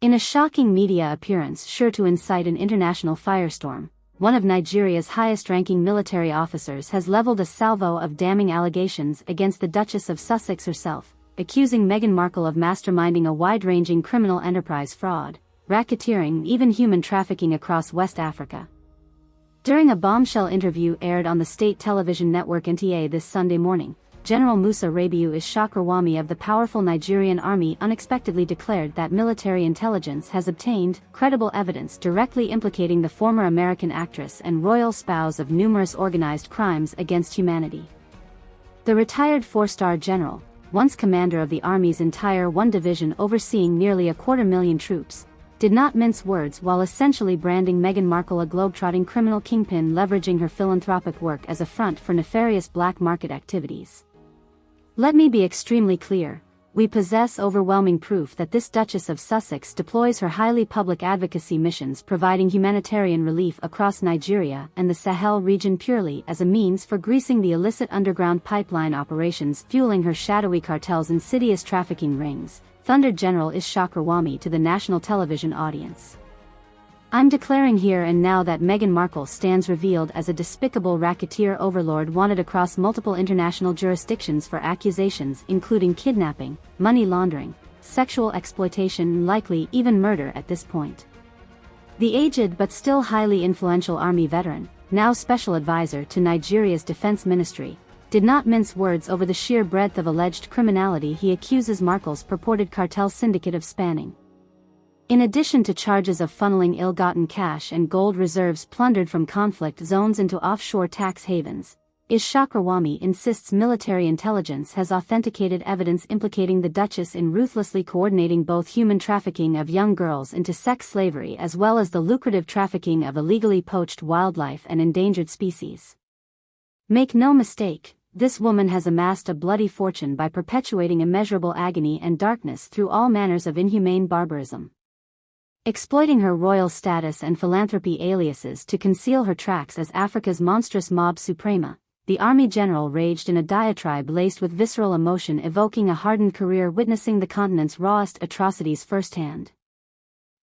In a shocking media appearance sure to incite an international firestorm, one of Nigeria's highest-ranking military officers has leveled a salvo of damning allegations against the Duchess of Sussex herself, accusing Meghan Markle of masterminding a wide-ranging criminal enterprise fraud, racketeering, even human trafficking across West Africa. During a bombshell interview aired on the state television network NTA this Sunday morning, General Musa Rabiu Ishakarwami of the powerful Nigerian army unexpectedly declared that military intelligence has obtained credible evidence directly implicating the former American actress and royal spouse of numerous organized crimes against humanity. The retired four-star general, once commander of the Army's entire One Division overseeing nearly 250,000 troops, did not mince words while essentially branding Meghan Markle a globetrotting criminal kingpin leveraging her philanthropic work as a front for nefarious black market activities. Let me be extremely clear, we possess overwhelming proof that this Duchess of Sussex deploys her highly public advocacy missions providing humanitarian relief across Nigeria and the Sahel region purely as a means for greasing the illicit underground pipeline operations fueling her shadowy cartel's insidious trafficking rings, thundered General Ishakarwami to the national television audience. I'm declaring here and now that Meghan Markle stands revealed as a despicable racketeer overlord wanted across multiple international jurisdictions for accusations including kidnapping, money laundering, sexual exploitation and likely even murder at this point. The aged but still highly influential Army veteran, now special advisor to Nigeria's Defense Ministry, did not mince words over the sheer breadth of alleged criminality he accuses Markle's purported cartel syndicate of spanning. In addition to charges of funneling ill-gotten cash and gold reserves plundered from conflict zones into offshore tax havens, Ishakarwami insists military intelligence has authenticated evidence implicating the Duchess in ruthlessly coordinating both human trafficking of young girls into sex slavery as well as the lucrative trafficking of illegally poached wildlife and endangered species. Make no mistake, this woman has amassed a bloody fortune by perpetuating immeasurable agony and darkness through all manners of inhumane barbarism. Exploiting her royal status and philanthropy aliases to conceal her tracks as Africa's monstrous mob suprema, the Army general raged in a diatribe laced with visceral emotion evoking a hardened career witnessing the continent's rawest atrocities firsthand.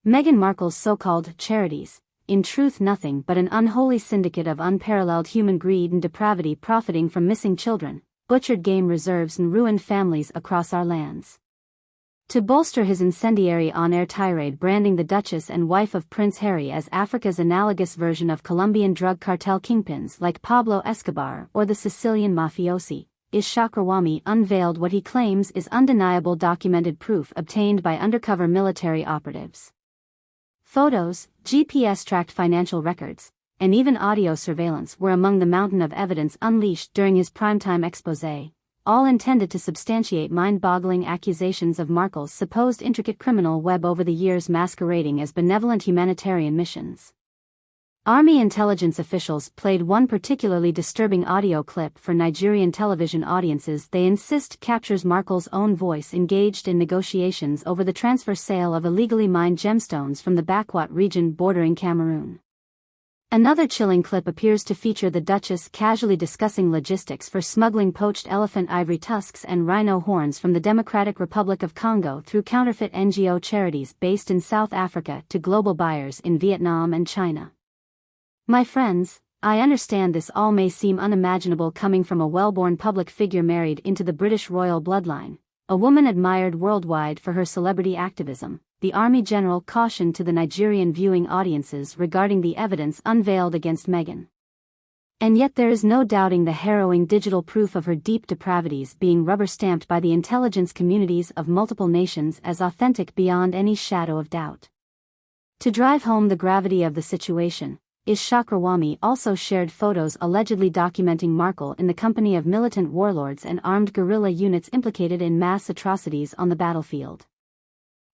Meghan Markle's so-called charities, in truth nothing but an unholy syndicate of unparalleled human greed and depravity profiting from missing children, butchered game reserves and ruined families across our lands. To bolster his incendiary on-air tirade branding the Duchess and wife of Prince Harry as Africa's analogous version of Colombian drug cartel kingpins like Pablo Escobar or the Sicilian mafiosi, Ishakarwami unveiled what he claims is undeniable documented proof obtained by undercover military operatives. Photos, GPS-tracked financial records, and even audio surveillance were among the mountain of evidence unleashed during his primetime exposé, all intended to substantiate mind-boggling accusations of Markle's supposed intricate criminal web over the years masquerading as benevolent humanitarian missions. Army intelligence officials played one particularly disturbing audio clip for Nigerian television audiences they insist captures Markle's own voice engaged in negotiations over the transfer sale of illegally mined gemstones from the Bakwat region bordering Cameroon. Another chilling clip appears to feature the Duchess casually discussing logistics for smuggling poached elephant ivory tusks and rhino horns from the Democratic Republic of Congo through counterfeit NGO charities based in South Africa to global buyers in Vietnam and China. My friends, I understand this all may seem unimaginable coming from a well-born public figure married into the British royal bloodline, a woman admired worldwide for her celebrity activism. The Army general cautioned to the Nigerian viewing audiences regarding the evidence unveiled against Meghan. And yet there is no doubting the harrowing digital proof of her deep depravities being rubber-stamped by the intelligence communities of multiple nations as authentic beyond any shadow of doubt. To drive home the gravity of the situation, Ishakarwami also shared photos allegedly documenting Markle in the company of militant warlords and armed guerrilla units implicated in mass atrocities on the battlefield.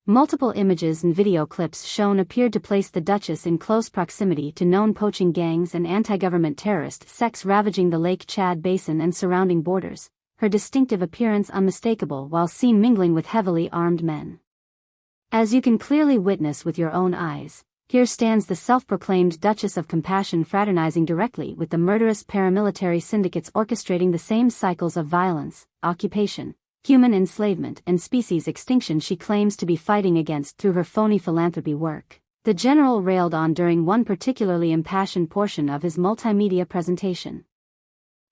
Multiple images and video clips shown appeared to place the Duchess in close proximity to known poaching gangs and anti-government terrorist sects ravaging the Lake Chad basin and surrounding borders, her distinctive appearance unmistakable while seen mingling with heavily armed men. As you can clearly witness with your own eyes, here stands the self-proclaimed Duchess of Compassion fraternizing directly with the murderous paramilitary syndicates orchestrating the same cycles of violence, occupation, human enslavement and species extinction she claims to be fighting against through her phony philanthropy work, the general railed on during one particularly impassioned portion of his multimedia presentation.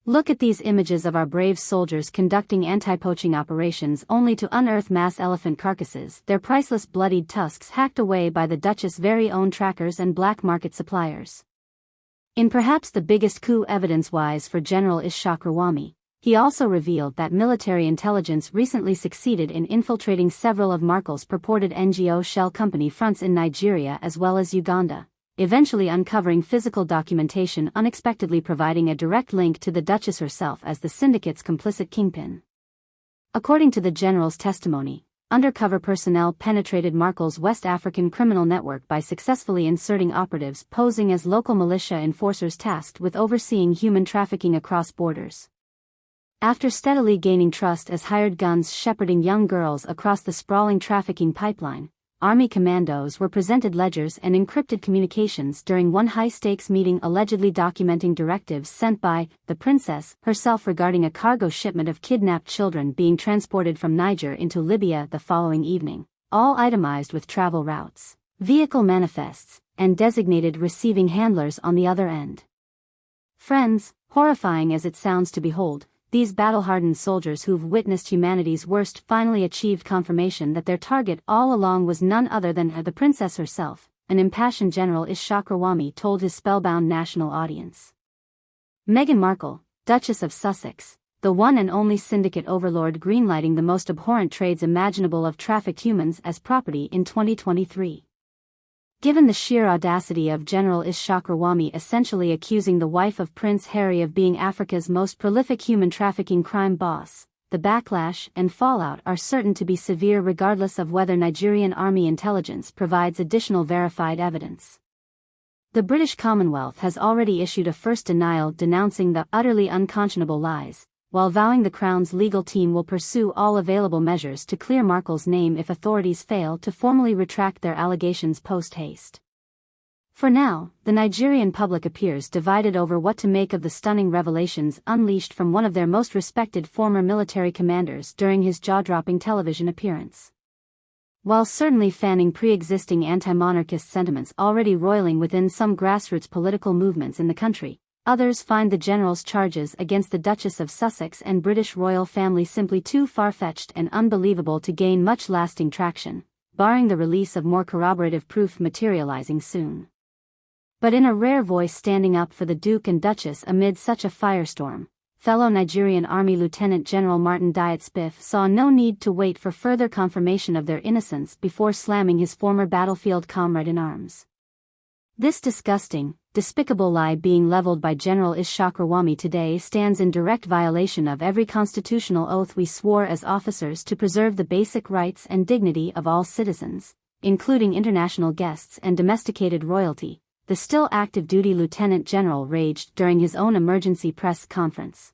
Look at these images of our brave soldiers conducting anti-poaching operations only to unearth mass elephant carcasses, their priceless bloodied tusks hacked away by the Duchess' very own trackers and black market suppliers. In perhaps the biggest coup evidence-wise for General Ishaq, he also revealed that military intelligence recently succeeded in infiltrating several of Markle's purported NGO shell company fronts in Nigeria as well as Uganda, eventually uncovering physical documentation unexpectedly providing a direct link to the Duchess herself as the syndicate's complicit kingpin. According to the general's testimony, undercover personnel penetrated Markle's West African criminal network by successfully inserting operatives posing as local militia enforcers tasked with overseeing human trafficking across borders. After steadily gaining trust as hired guns shepherding young girls across the sprawling trafficking pipeline, Army commandos were presented ledgers and encrypted communications during one high-stakes meeting allegedly documenting directives sent by the princess herself regarding a cargo shipment of kidnapped children being transported from Niger into Libya the following evening, all itemized with travel routes, vehicle manifests, and designated receiving handlers on the other end. Friends, horrifying as it sounds to behold, these battle-hardened soldiers who've witnessed humanity's worst finally achieved confirmation that their target all along was none other than the princess herself, an impassioned General Ishaq told his spellbound national audience. Meghan Markle, Duchess of Sussex, the one and only syndicate overlord greenlighting the most abhorrent trades imaginable of trafficked humans as property in 2023. Given the sheer audacity of General Ishaq essentially accusing the wife of Prince Harry of being Africa's most prolific human trafficking crime boss, the backlash and fallout are certain to be severe regardless of whether Nigerian Army intelligence provides additional verified evidence. The British Commonwealth has already issued a first denial denouncing the utterly unconscionable lies, while vowing the Crown's legal team will pursue all available measures to clear Markle's name if authorities fail to formally retract their allegations post-haste. For now, the Nigerian public appears divided over what to make of the stunning revelations unleashed from one of their most respected former military commanders during his jaw-dropping television appearance. While certainly fanning pre-existing anti-monarchist sentiments already roiling within some grassroots political movements in the country, others find the general's charges against the Duchess of Sussex and British royal family simply too far-fetched and unbelievable to gain much lasting traction, barring the release of more corroborative proof materializing soon. But in a rare voice standing up for the Duke and Duchess amid such a firestorm, fellow Nigerian Army Lieutenant General Martin Diet-Spiff saw no need to wait for further confirmation of their innocence before slamming his former battlefield comrade in arms. This disgusting, despicable lie being leveled by General Ishaq today stands in direct violation of every constitutional oath we swore as officers to preserve the basic rights and dignity of all citizens, including international guests and domesticated royalty, the still active duty Lieutenant General raged during his own emergency press conference.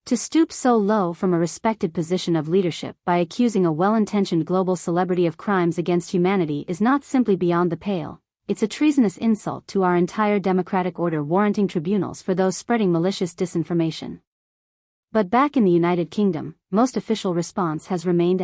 To stoop so low from a respected position of leadership by accusing a well-intentioned global celebrity of crimes against humanity is not simply beyond the pale. It's a treasonous insult to our entire democratic order warranting tribunals for those spreading malicious disinformation. But back in the United Kingdom, most official response has remained